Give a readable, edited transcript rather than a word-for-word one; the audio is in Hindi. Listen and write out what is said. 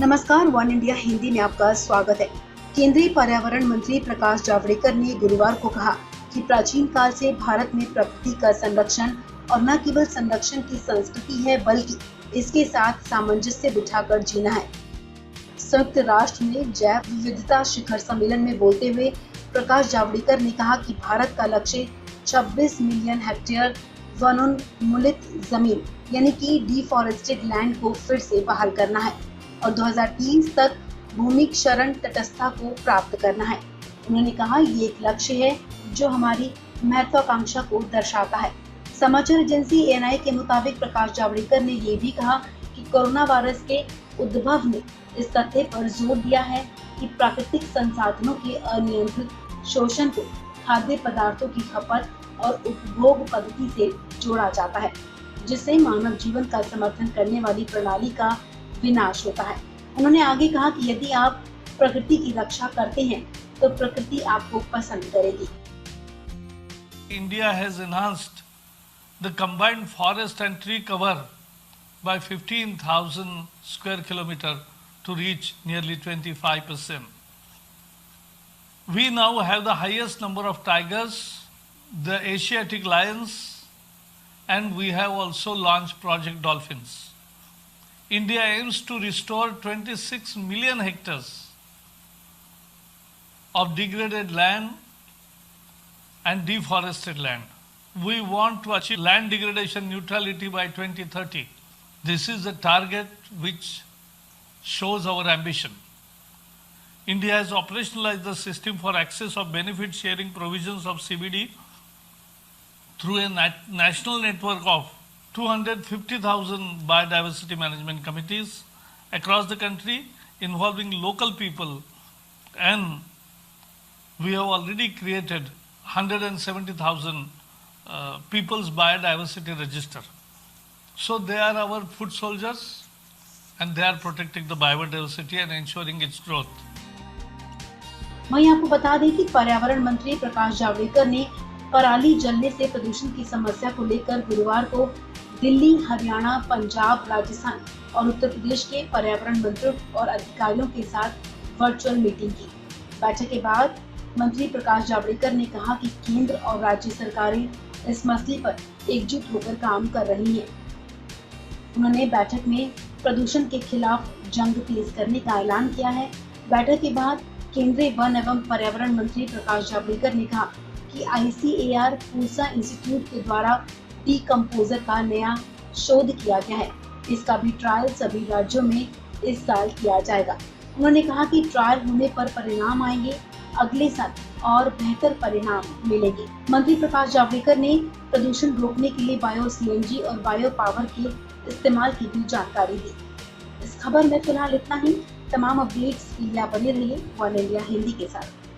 नमस्कार, वन इंडिया हिंदी में आपका स्वागत है। केंद्रीय पर्यावरण मंत्री प्रकाश जावड़ेकर ने गुरुवार को कहा कि प्राचीन काल से भारत में प्रकृति का संरक्षण और न केवल संरक्षण की संस्कृति है, बल्कि इसके साथ सामंजस्य बिठाकर जीना है। संयुक्त राष्ट्र में जैव विविधता शिखर सम्मेलन में बोलते हुए प्रकाश जावड़ेकर ने कहा कि भारत का लक्ष्य 26 मिलियन हेक्टेयर वनोन्मूलित जमीन यानी कि डिफॉरेस्टेड लैंड को फिर से बहाल करना है और 2030 तक भूमि क्षरण तटस्थता को प्राप्त करना है। उन्होंने कहा, ये एक लक्ष्य है जो हमारी महत्वाकांक्षा को दर्शाता है। समाचार एजेंसी एएनआई के मुताबिक प्रकाश जावड़ेकर ने ये भी कहा कि कोरोना वायरस के उद्भव ने इस तथ्य पर जोर दिया है कि प्राकृतिक संसाधनों के अनियंत्रित शोषण को खाद्य पदार्थों की खपत और उपभोग पद्धति से जोड़ा जाता है, जिससे मानव जीवन का समर्थन करने वाली प्रणाली का विनाश होता है। उन्होंने आगे कहा कि यदि आप प्रकृति की रक्षा करते हैं तो प्रकृति आपको पसंद करेगी। India has enhanced the combined forest and tree cover by 15,000 square kilometer to reach nearly 25%. We now have the highest number of tigers, the Asiatic lions, and we have also launched Project Dolphins. India aims to restore 26 million hectares of degraded land and deforested land. We want to achieve land degradation neutrality by 2030. This is the target which shows our ambition. India has operationalized the system for access of benefit sharing provisions of CBD through a national network of 250,000 biodiversity management committees across the country involving local people, and we have already created 170,000 people's biodiversity register. So they are our foot soldiers and they are protecting the biodiversity and ensuring its growth. वहीं आपको बता दें कि पर्यावरण मंत्री प्रकाश जावड़ेकर ने पराली जलने से प्रदूषण की समस्या को लेकर गुरुवार को दिल्ली, हरियाणा, पंजाब, राजस्थान और उत्तर प्रदेश के पर्यावरण मंत्रियों और अधिकारियों के साथ वर्चुअल मीटिंग की। बैठक के बाद मंत्री प्रकाश जावड़ेकर ने कहा कि केंद्र और राज्य सरकारें इस मसले पर एकजुट होकर काम कर रही हैं। उन्होंने बैठक में प्रदूषण के खिलाफ जंग तेज करने का ऐलान किया है। बैठक के बाद केंद्रीय वन एवं पर्यावरण मंत्री प्रकाश जावड़ेकर ने कहा कि ICAR पूसा इंस्टीट्यूट के द्वारा डीकम्पोजर का नया शोध किया गया है। इसका भी ट्रायल सभी राज्यों में इस साल किया जाएगा। उन्होंने कहा कि ट्रायल होने पर परिणाम आएंगे, अगले साल और बेहतर परिणाम मिलेंगे। मंत्री प्रकाश जावड़ेकर ने प्रदूषण रोकने के लिए बायो CNG और बायो पावर के इस्तेमाल की भी जानकारी दी। इस खबर में फिलहाल इतना ही। तमाम अपडेट्स के लिए आप बने रहिए वन इंडिया हिंदी के साथ।